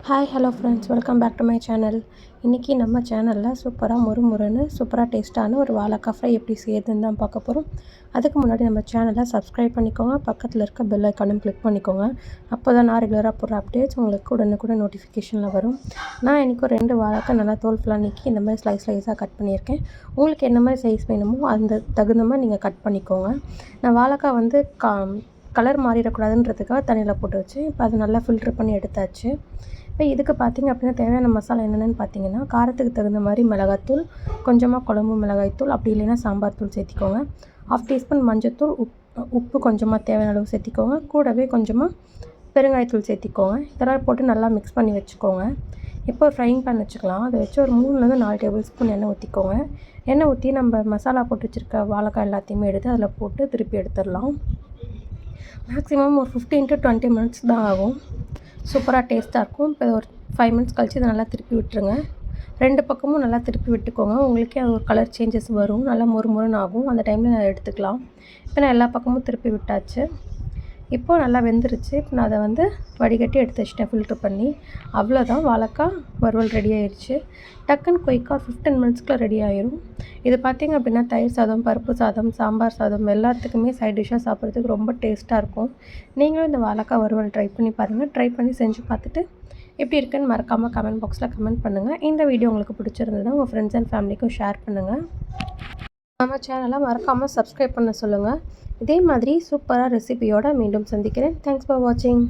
Hi hello friends, welcome back to my channel. இன்றைக்கி நம்ம சேனலில் சூப்பராக முறுமுறுன்னு சூப்பராக டேஸ்ட்டான ஒரு வாழைக்காய் ஃப்ரை எப்படி செய்யுதுன்னு தான் பார்க்க போகிறோம். அதுக்கு முன்னாடி நம்ம சேனலை சப்ஸ்கிரைப் பண்ணிக்கோங்க, பக்கத்தில் இருக்க பெல் ஐக்கானும் கிளிக் பண்ணிக்கோங்க. அப்போ தான் நான் ரெகுலராக போடுற அப்டேட்ஸ் உங்களுக்கு உடனுக்குடன் நோட்டிஃபிகேஷனில் வரும். நான் இன்றைக்கி ஒரு 2 வாழைக்காய் நல்லா தோல் ஃபுல்லாக நீக்கி இந்த மாதிரி ஸ்லைஸாக கட் பண்ணியிருக்கேன். உங்களுக்கு என்ன மாதிரி சைஸ் வேணுமோ அந்த தகுந்த மாதிரி நீங்கள் கட் பண்ணிக்கோங்க. நான் வாழைக்காய் வந்து கலர் மாறிடக்கூடாதுன்றதுக்காக தண்ணியில் போட்டு வச்சு இப்போ அதை நல்லா ஃபில்ட்ரு பண்ணி எடுத்தாச்சு. இப்போ இதுக்கு பார்த்திங்க அப்படின்னா தேவையான மசாலா என்னென்னு பார்த்தீங்கன்னா, காரத்துக்கு தகுந்த மாதிரி மிளகாய்த்தூள், கொஞ்சமாக குழம்பு மிளகாய்த்தூள், அப்படி இல்லைன்னா சாம்பார் தூள் சேர்த்திக்கோங்க. 1/2 டீஸ்பூன் மஞ்சத்தூள், உப்பு கொஞ்சமாக தேவையான அளவு சேர்த்திக்கோங்க. கூடவே கொஞ்சமாக பெருங்காயத்தூள் சேர்த்திக்கோங்க. இதெல்லாம் போட்டு நல்லா மிக்ஸ் பண்ணி வச்சுக்கோங்க. இப்போ ஒரு ஃப்ரைங் பேன் வச்சுக்கலாம். அதை வச்சு ஒரு 3லேருந்து 4 டேபிள் ஸ்பூன் எண்ணெய் ஊற்றிக்கோங்க. எண்ணெய் ஊற்றி நம்ம மசாலா போட்டு வச்சுருக்க வாழைக்காய் எல்லாத்தையுமே எடுத்து அதில் போட்டு திருப்பி எடுத்துடலாம். மேக்ஸிமம் ஒரு 15 to 20 மினிட்ஸ் தான் ஆகும். சூப்பராக டேஸ்ட்டாக இருக்கும். இப்போ ஒரு 5 மினிட்ஸ் கழித்து இதை நல்லா திருப்பி விட்டுருங்க. 2 பக்கமும் நல்லா திருப்பி விட்டுக்கோங்க. உங்களுக்கே அது ஒரு கலர் சேஞ்சஸ் வரும், நல்லா மொறுமொறுன்னு ஆகும். அந்த டைமில் நான் எடுத்துக்கலாம். இப்போ நான் எல்லா பக்கமும் திருப்பி விட்டாச்சு. இப்போது நல்லா வெந்துருச்சு. இப்போ நான் அதை வந்து வடிகட்டி எடுத்து வச்சிட்டேன் ஃபில்ட்ரு பண்ணி. அவ்வளோதான், வாழைக்காய் வறுவல் ரெடி ஆயிடுச்சு. டக்குன்னு குயிக்காக 15 மினிட்ஸ்க்குள்ளே ரெடி ஆயிரும். இது பார்த்திங்க அப்படின்னா தயிர் சாதம், பருப்பு சாதம், சாம்பார் சாதம் எல்லாத்துக்குமே சைட் டிஷ்ஷாக சாப்பிட்றதுக்கு ரொம்ப டேஸ்ட்டாக இருக்கும். நீங்களும் இந்த வாழைக்காய் வறுவல் ட்ரை பண்ணி பாருங்கள். ட்ரை பண்ணி செஞ்சு பார்த்துட்டு எப்படி இருக்குன்னு மறக்காமல் கமெண்ட் பாக்ஸில் கமெண்ட் பண்ணுங்கள். இந்த வீடியோ உங்களுக்கு பிடிச்சிருந்ததுன்னா உங்கள் ஃப்ரெண்ட்ஸ் அண்ட் ஃபேமிலிக்கும் ஷேர் பண்ணுங்கள். நம்ம சேனலை மறக்காமல் சப்ஸ்கிரைப் பண்ண சொல்லுங்கள். இதே மாதிரி சூப்பராக ரெசிபியோடு மீண்டும் சந்திக்கிறேன். தேங்க்ஸ் ஃபார் வாட்சிங்.